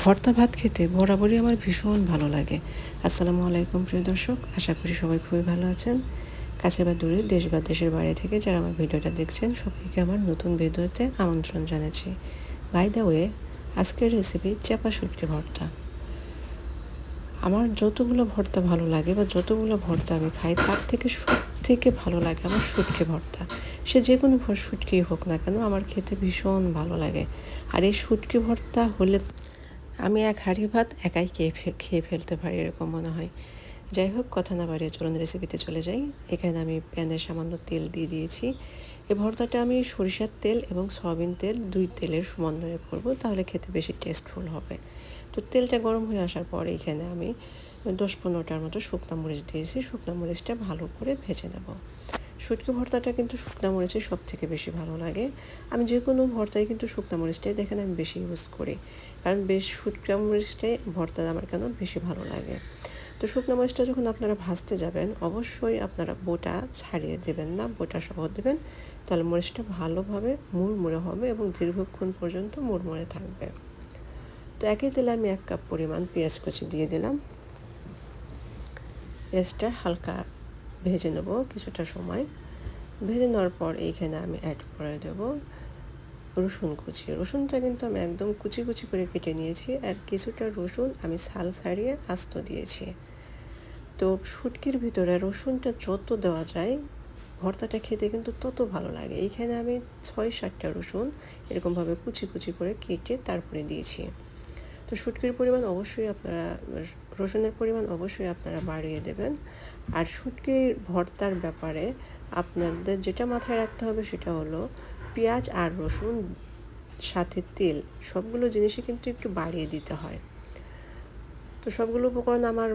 ভর্তা ভাত খেতে বরাবরই আমার ভীষণ ভালো লাগে। আসসালামু আলাইকুম প্রিয় দর্শক, আশা করি সবাই খুবই ভালো আছেন। কাছে বা দূরে, দেশ বা দেশের বাইরে থেকে যারা আমার ভিডিওটা দেখছেন সবাইকে আমার নতুন ভিডিওতে আমন্ত্রণ জানাচ্ছি। বাই দ্য ওয়ে, আজকের রেসিপি চাপা শুটকি ভর্তা। আমার যতগুলো ভর্তা ভালো লাগে বা যতগুলো ভর্তা আমি খাই তার থেকে সব থেকে ভালো লাগে আমার শুটকি ভর্তা। সে যে কোনো শুটকি হোক না কেন আমার খেতে ভীষণ ভালো লাগে। আর এই শুটকি ভর্তা হলে আমি এক হাঁড়ি ভাত একাই খেয়ে ফেলতে পারি এরকম মনে হয়। যাই হোক, কথা না বাড়িয়ে চলুন রেসিপিতে চলে যাই। এখানে আমি প্যানে সামান্য তেল দিয়ে দিয়েছি। এই ভর্তাটা আমি সরিষার তেল এবং সয়াবিন তেল দুই তেলের সমন্বয়ে করব, তাহলে খেতে বেশি টেস্টফুল হবে। তো তেলটা গরম হয়ে আসার পর এখানে আমি 10-15টার মতো শুকনো মরিচ দিয়েছি। শুকনো মরিচটা ভালো করে ভেজে নেব। শুটকি ভর্তাটা কিন্তু শুকনো মরিচের সব থেকে বেশি ভালো লাগে। আমি যে কোনো ভর্তায় কিন্তু শুকনো মরিচটাই দেখেন আমি বেশি ইউজ করি, কারণ বেশ শুকনো মরিচটাই ভর্তা আমার কেন বেশি ভালো লাগে। তো শুকনো মরিচটা যখন আপনারা ভাজতে যাবেন অবশ্যই আপনারা বোটা ছাড়িয়ে দেবেন না, বোটা সহ দেবেন, তাহলে মরিচটা ভালোভাবে মুড়মুড়ে হবে এবং দীর্ঘক্ষণ পর্যন্ত মুড়মুড়ে থাকবে। তো একই তেলে আমি 1 কাপ পরিমাণ পেঁয়াজ কুচি দিয়ে দিলাম। পেঁয়াজটা হালকা ভেজে নেব কিছুটা সময়। ভেজে নেওয়ার পর এইখানে আমি অ্যাড করে দেব রসুন কুচি। রসুনটা কিন্তু আমি একদম কুচি কুচি করে কেটে নিয়েছি, আর কিছুটা রসুন আমি ছাল ছাড়িয়ে আস্ত দিয়েছি। তো শুটকির ভিতরে রসুনটা যত দেওয়া যায় ভর্তাটা খেতে কিন্তু তত ভালো লাগে। এইখানে আমি 6-7টা রসুন এরকমভাবে কুচি কুচি করে কেটে তারপরে দিয়েছি। তো শুটকির পরিমাণ অবশ্যই আপনারা, রসুনের পরিমাণ অবশ্যই আপনারা বাড়িয়ে দেবেন। আর শুটকির ভর্তার ব্যাপারে আপনাদের যেটা মাথায় রাখতে হবে সেটা হলো পেঁয়াজ আর রসুন সাথে তেল সবগুলো জিনিসই কিন্তু একটু বাড়িয়ে দিতে হয়। তো সবগুলো উপকরণ আমার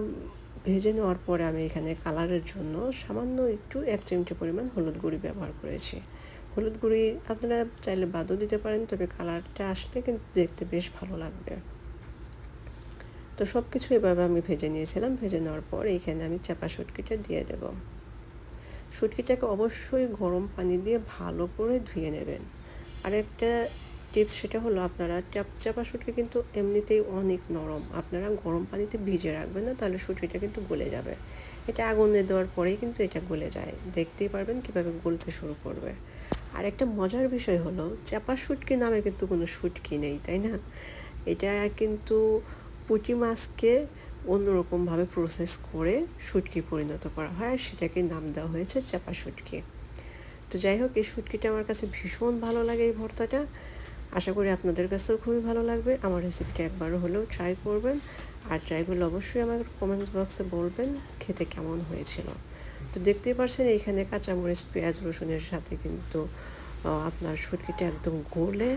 ভেজে নেওয়ার পরে আমি এখানে কালারের জন্য সামান্য একটু 1 চিমটে পরিমাণ হলুদ গুঁড়ি ব্যবহার করেছি। হলুদ গুঁড়ি আপনারা চাইলে বাদও দিতে পারেন, তবে কালারটা আসলে কিন্তু দেখতে বেশ ভালো লাগবে। তো সব কিছু এভাবে আমি ভেজে নিয়েছিলাম। ভেজে নেওয়ার পর এইখানে আমি চাপা শুটকিটা দিয়ে দেব। শুটকিটাকে অবশ্যই গরম পানি দিয়ে ভালো করে ধুয়ে নেবেন। আর একটা টিপস, সেটা হলো আপনারা চাপা শুটকি কিন্তু এমনিতেই অনেক নরম, আপনারা গরম পানিতে ভিজে রাখবেন না, তাহলে শুটকিটা কিন্তু গলে যাবে। এটা আগুনে দেওয়ার পরেই কিন্তু এটা গলে যায়, দেখতেই পারবেন কীভাবে গলতে শুরু করবে। আর একটা মজার বিষয় হলো চাপা শুটকি নামে কিন্তু কোনো শুটকি নেই, তাই না? এটা কিন্তু পুঁটি মাছকে অন্যরকমভাবে প্রসেস করে শুটকি পরিণত করা হয়, আর সেটাকে নাম দেওয়া হয়েছে চাপা শুটকি। তো যাই হোক, এই শুটকিটা আমার কাছে ভীষণ ভালো লাগে, এই ভর্তাটা। আশা করি আপনাদের কাছেও খুবই ভালো লাগবে। আমার রেসিপিটা একবারও হলেও ট্রাই করবেন, আর ট্রাই করলে অবশ্যই আমার কমেন্টস বক্সে বলবেন খেতে কেমন হয়েছিল। তো দেখতেই পারছেন এইখানে কাঁচামরিচ পেঁয়াজ রসুনের সাথে কিন্তু আপনার শুটকিটা একদম গলে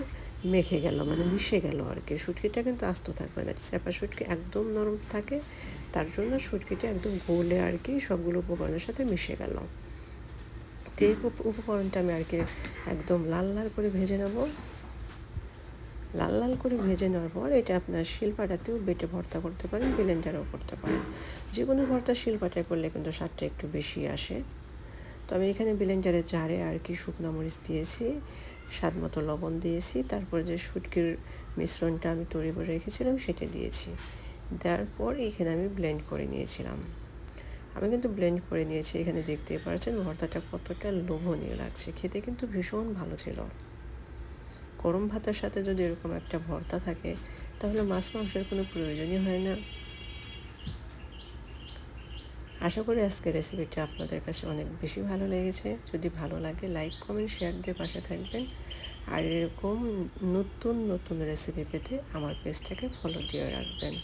মেখে গেল, মানে মিশে গেল আর কি। শুটকিটা কিন্তু আস্ত থাকবে না, চাপা শুটকি একদম নরম থাকে, তার জন্য শুটকিটা একদম গলে আর কি সবগুলো উপকরণের সাথে মিশে গেল। তো এই উপকরণটা আমি আর কি একদম লাল লাল করে ভেজে নেব। লাল লাল করে ভেজে নেওয়ার পর এটা আপনার শিলপাটাতেও বেটে ভর্তা করতে পারেন, ব্লেন্ডারও করতে পারেন। যে কোনো ভর্তা শিলপাটায় করলে কিন্তু স্বাদটা একটু বেশি আসে। তো আমি এখানে ব্লেন্ডারের জারে আর কি শুকনো মরিচ দিয়েছি, স্বাদ মতো লবণ দিয়েছি, তারপর যে শুটকির মিশ্রণটা আমি তৈরি করে রেখেছিলাম সেটা দিয়েছি। দেওয়ার পর এখানে আমি ব্লেন্ড করে নিয়েছিলাম। আমি কিন্তু ব্লেন্ড করে নিয়েছি, এখানে দেখতেই পাচ্ছেন ভর্তাটা কতটা লোভনীয় লাগছে, খেতে কিন্তু ভীষণ ভালো ছিল। গরম ভাতের সাথে যদি এরকম একটা ভর্তা থাকে তাহলে মাছ মাংসের কোনো প্রয়োজনই হয় না। আশা করি আজকের রেসিপিটা আপনাদের কাছে অনেক বেশি ভালো লেগেছে। যদি ভালো লাগে লাইক কমেন্ট শেয়ার দিয়ে পাশে থাকবেন, আর এরকম নতুন নতুন রেসিপি পেতে আমার পেজটাকে ফলো দিয়ে রাখবেন।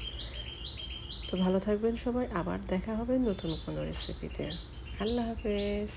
তো ভালো থাকবেন সবাই, আবার দেখা হবে নতুন কোনো রেসিপিতে। আল্লাহ হাফেজ।